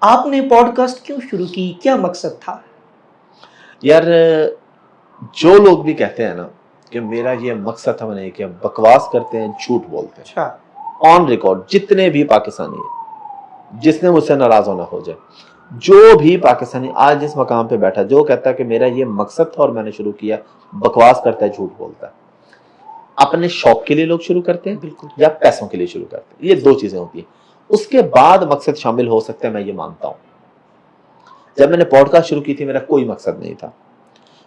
आपने पॉडकास्ट क्यों शुरू की? क्या मकसद था? यार, जो लोग भी कहते हैं ना कि मेरा ये मकसद था, मैंने ये किया, बकवास करते हैं, झूठ बोलते अच्छा। हैं। ऑन रिकॉर्ड जितने भी पाकिस्तानी है, जिसने मुझसे नाराज होना हो जाए, जो भी पाकिस्तानी आज जिस मकाम पे बैठा, जो कहता है कि मेरा ये मकसद था और मैंने शुरू किया, बकवास करता है, झूठ बोलता है। अपने शौक के लिए लोग शुरू करते हैं बिल्कुल। या पैसों के लिए शुरू करते हैं, ये दो चीजें होती हैं। उसके बाद मकसद शामिल हो सकता है, मैं ये मानता हूं। जब मैंने पॉडकास्ट शुरू की थी, मेरा कोई मकसद नहीं था।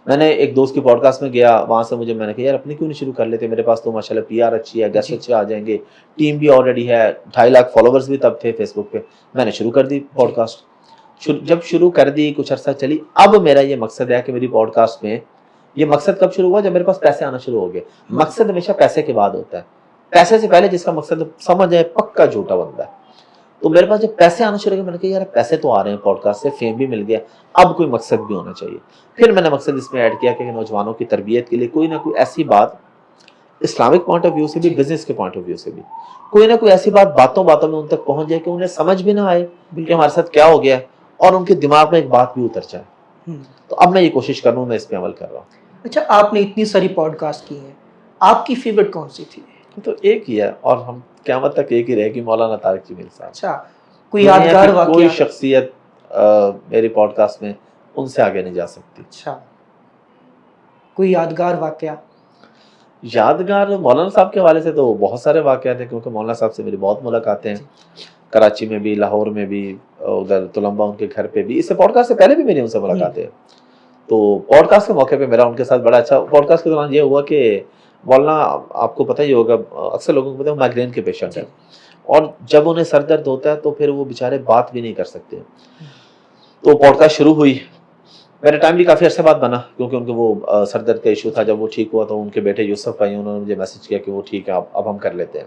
मैंने एक दोस्त की पॉडकास्ट में गया, वहां से मैंने कहा यार अपनी क्यों नहीं शुरू कर लेते, मेरे पास तो माशाल्लाह पीआर अच्छी है, गेस्ट अच्छे आ जाएंगे, टीम भी ऑलरेडी है, 2.5 लाख फॉलोवर्स भी तब थे फेसबुक पे। मैंने शुरू कर दी पॉडकास्ट। जब शुरू कर दी, कुछ अर्सा चली, अब मेरा ये मकसद है कि मेरी पॉडकास्ट में, ये मकसद कब शुरू हुआ? जब मेरे पास पैसे आना शुरू हो गए। मकसद हमेशा पैसे के बाद होता है, पैसे से पहले जिसका मकसद समझ है पक्का झूठा बंदा है। तो मेरे पास जब पैसे आना शुरू हो गए, मैंने कहा यार पैसे तो आ रहे हैं पॉडकास्ट से, फेम भी मिल गया, अब कोई मकसद भी होना चाहिए। फिर मैंने मकसद इसमें ऐड किया कि नौजवानों की तरबियत के लिए कोई ना कोई ऐसी बात, इस्लामिक पॉइंट ऑफ व्यू से भी, बिजनेस के पॉइंट ऑफ व्यू से भी, कोई ना कोई ऐसी बात बातों बातों में उन तक पहुंच जाए कि उन्हें समझ भी ना आए कि हमारे साथ क्या हो गया, और उनके दिमाग में एक बात भी उतर जाए। तो अब मैं ये कोशिश कर रहा हूँ, मैं इस पे अमल कर रहा हूँ। अच्छा, आपने इतनी सारी पॉडकास्ट की हैं, आपकी फेवरेट कौन सी थी? तो एक ही है, और हम क़यामत तक एक ही रहेगी, मौलाना तारिक जमील साहब। अच्छा, कोई दुनिया यादगार की कोई वाकया? शख्सियत मेरी पॉडकास्ट में उनसे आगे नहीं जा सकती। अच्छा, कोई यादगार वाकया? यादगार मौलाना साहब के हवाले से तो बहुत सारे वाक़यात हैं, क्योंकि मौलाना साहब से मेरी बहुत मुलाकातें हैं, कराची में भी, लाहौर में भी, उधर तुलंबा उनके घर पे भी। इससे पॉडकास्ट से पहले भी मेरी उनसे मुलाकातें हैं। तो पॉडकास्ट के मौके पे मेरा उनके साथ बड़ा अच्छा, पॉडकास्ट के दौरान ये हुआ कि मौलाना, आपको पता ही होगा, अक्सर लोगों को पता है, माइग्रेन के पेशेंट हैं, और जब उन्हें सर दर्द होता है तो फिर वो बेचारे बात भी नहीं कर सकते। तो पॉडकास्ट शुरू हुई, मेरा टाइम भी काफ़ी अर्से बाद बना, क्योंकि उनके वो सर दर्द का इशू था। जब वो ठीक हुआ तो उनके बेटे यूसुफ भाई, उन्होंने मुझे मैसेज किया कि वो ठीक है, अब हम कर लेते हैं।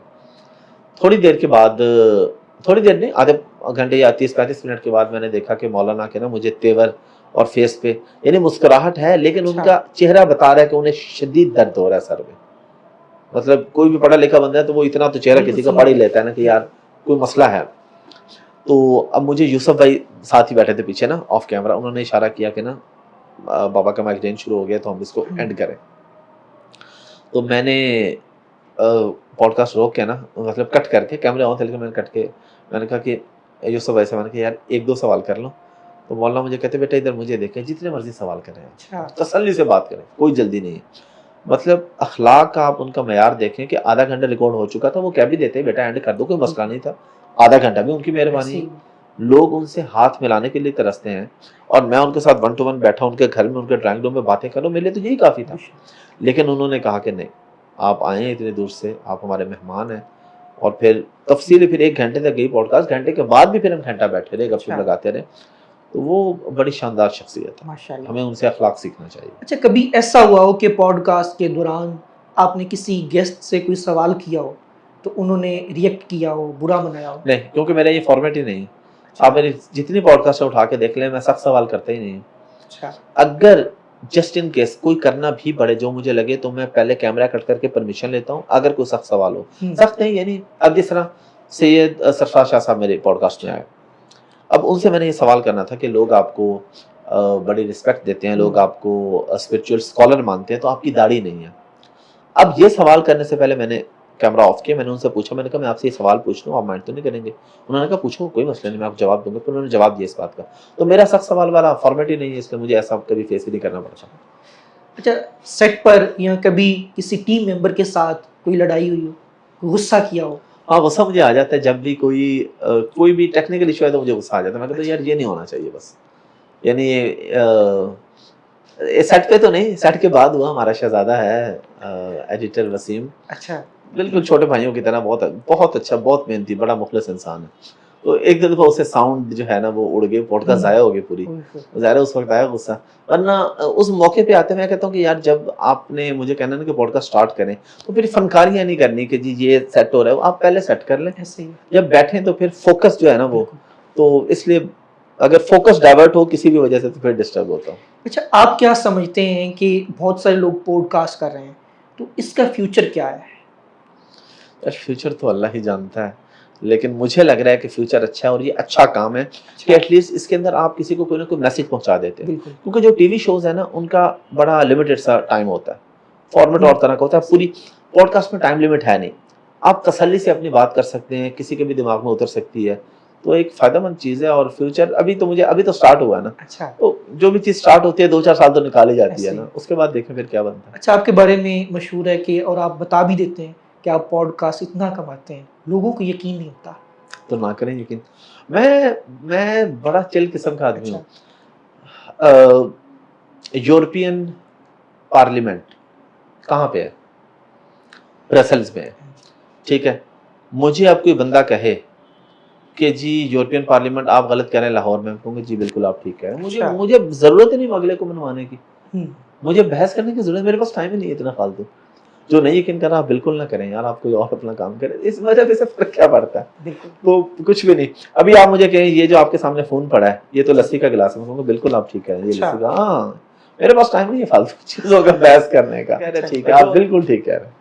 थोड़ी देर के बाद, थोड़ी देर नहीं, आधे घंटे या 30-35 मिनट के बाद मैंने देखा कि मौलाना के ना, मुझे तेवर और फेस पे, यानी मुस्कुराहट है, लेकिन उनका चेहरा बता रहा है कि उन्हें शदीद दर्द हो रहा है सर में। मतलब कोई भी पढ़ा लिखा बंदा है तो वो इतना तो चेहरा किसी का पढ़ ही लेता है ना कि यार कोई मसला है। तो अब मुझे यूसुफ भाई साथ ही बैठे थे पीछे ना, ऑफ कैमरा, उन्होंने इशारा किया कि ना बाबा का माइग्रेन शुरू हो गया, तो हम इसको एंड करें। तो मैंने पॉडकास्ट रोक के ना, मतलब कट करके, कैमरे ऑन थे लेकिन मैंने कट के, मैंने कहा कि यूसुफ भाई से, मैंने कहा यार 1-2 सवाल कर लो। तो मौलाना मुझे कहते, बेटा इधर मुझे देखें, जितने मर्जी सवाल करें, तसल्ली से बात करें, कोई जल्दी नहीं है। मतलब अखलाक का आप उनका मयार देखें कि आधा घंटा रिकॉर्ड हो चुका था, वो कह भी देते बेटा एंड कर दो, कोई मसला नहीं था, आधा घंटा भी उनकी मेहरबानी है। लोग उनसे हाथ मिलाने के लिए तरसते हैं, और मैं उनके साथ 1 to 1 बैठा उनके घर में, उनके ड्राइंग रूम में बातें करूं, मेरे लिए तो यही काफ़ी था। लेकिन उन्होंने कहा कि नहीं, आप आए हैं इतनी दूर से, आप हमारे मेहमान हैं। और फिर तफसीली फिर 1 घंटे तक गई पॉडकास्ट, घंटे के बाद भी फिर हम घंटा बैठे रहे, गपशप लगाते रहे। तो वो बड़ी शानदार शख्सियत है, माशाल्लाह। हमें उनसे अखलाक सीखना चाहिए। अच्छा, कभी ऐसा हुआ हो कि पॉडकास्ट के दौरान आपने किसी गेस्ट से कोई सवाल किया हो तो उन्होंने रिएक्ट किया हो, बुरा मनाया हो? नहीं, क्योंकि मेरा ये फॉर्मेट ही नहीं है। आप मेरी जितनी पॉडकास्ट उठा के देख लें, मैं सख्त सवाल करता ही नहीं। अच्छा। अगर जस्ट इन केस कोई करना भी पड़े जो मुझे लगे, तो मैं पहले कैमरा कट करके परमिशन लेता हूँ, अगर कोई सख्त सवाल हो। सख्त नहीं, यानी अब जिस तरह सैयद सरफराज शाह साहब मेरे पॉडकास्ट में आए, अब उनसे मैंने ये सवाल करना था कि लोग आपको बड़ी रिस्पेक्ट देते हैं, लोग आपको स्पिरिचुअल स्कॉलर मानते हैं, तो आपकी दाढ़ी नहीं है। अब ये सवाल करने से पहले मैंने कैमरा ऑफ किया, मैंने उनसे पूछा, मैंने कहा मैं आपसे ये सवाल पूछ लूँ, आप माइंड तो नहीं करेंगे? उन्होंने कहा पूछो, कोई मसला नहीं, मैं आपको जवाब दूंगा। फिर उन्होंने जवाब दिया इस बात का। तो मेरा सख्त सवाल वाला फॉर्मेट ही नहीं है, इसलिए मुझे ऐसा कभी फेस ही नहीं करना पड़ा। अच्छा, सेट पर या कभी किसी टीम मेंबर के साथ कोई लड़ाई हुई हो, गुस्सा किया हो? हाँ, गुस्सा मुझे आ जाता है जब भी कोई भी टेक्निकल इशू है, तो मुझे गुस्सा आ जाता है। मैं कहता हूँ यार ये नहीं होना चाहिए बस। यानी सेट पे तो नहीं, सेट के बाद हुआ। हमारा शहजादा है एडिटर वसीम, अच्छा। बिल्कुल छोटे भाइयों की तरह, बहुत बहुत अच्छा, बहुत मेहनती, बड़ा मुखलिस इंसान है। तो एक दफा उसे साउंड जो है ना वो उड़ गई, पॉडकास्ट ज़ाया हो गई पूरी। ज़ाहिर है उस वक्त आया गुस्सा, वरना उस मौके पे आते मैं कहता हूँ कि यार जब आपने मुझे कहना ना कि पॉडकास्ट स्टार्ट करें, तो फिर फनकारियाँ नहीं करनी कि जी ये सेट हो रहा है, आप पहले सेट कर लें। जब बैठें तो फिर फोकस जो है ना वो, तो इसलिए अगर फोकस डाइवर्ट हो किसी भी वजह से तो फिर डिस्टर्ब होता हूँ। अच्छा, आप क्या समझते हैं कि बहुत सारे लोग पॉडकास्ट कर रहे हैं, तो इसका फ्यूचर क्या है? यार फ्यूचर तो अल्लाह ही जानता है, लेकिन मुझे लग रहा है कि फ्यूचर अच्छा है और ये अच्छा काम है कि एटलीस्ट इसके अंदर आप किसी को कोई ना कोई मैसेज पहुंचा देते हैं। बिल्कुल क्योंकि जो टीवी शोज है ना उनका बड़ा लिमिटेड सा टाइम होता है, फॉर्मेट और तरह का होता है, पूरी पॉडकास्ट में टाइम लिमिट है नहीं, आप तसल्ली से अपनी बात कर सकते हैं, किसी के भी दिमाग में उतर सकती है, तो एक फायदेमंद चीज है। और फ्यूचर अभी तो स्टार्ट हुआ है ना, अच्छा। तो जो भी चीज स्टार्ट होती है 2-4 साल तो निकाली जाती है ऐसे ना, उसके बाद देखें फिर क्या बनता है। अच्छा, आपके बारे में मशहूर है कि और आप बता भी देते हैं कि आप पॉडकास्ट इतना कमाते हैं, लोगों को यकीन नहीं होता। तो ना करें यकीन, मैं बड़ा चिल किस्म का आदमी हूँ। यूरोपियन पार्लियामेंट कहाँ पे है? ब्रसेल्स में है, ठीक है। मुझे अब कोई बंदा कहे कि जी यूरोपियन पार्लियामेंट आप गलत कह रहे हैं लाहौर में, कहूँगा जी बिल्कुल आप ठीक कह रहे हैं। अच्छा। मुझे जरूरत ही नहीं अगले को मनवाने की, हम्म, मुझे बहस करने की जरूरत, मेरे पास टाइम ही नहीं है इतना फालतू। जो नहीं यकीन कर रहा आप बिल्कुल ना करें यार, आप कोई और अपना काम करें, इस वजह से फर्क क्या पड़ता है? बिल्कुल तो कुछ भी नहीं। अभी आप मुझे कहें ये जो आपके सामने फोन पड़ा है ये तो लस्सी का गिलास है, मैं कहूँगा बिल्कुल आप ठीक है, ये अच्छा। लस्सी का, हाँ मेरे पास टाइम नहीं है फालतू चीजों का बहस करने का। अच्छा, ठीक है, आप बिल्कुल ठीक कह रहे हैं।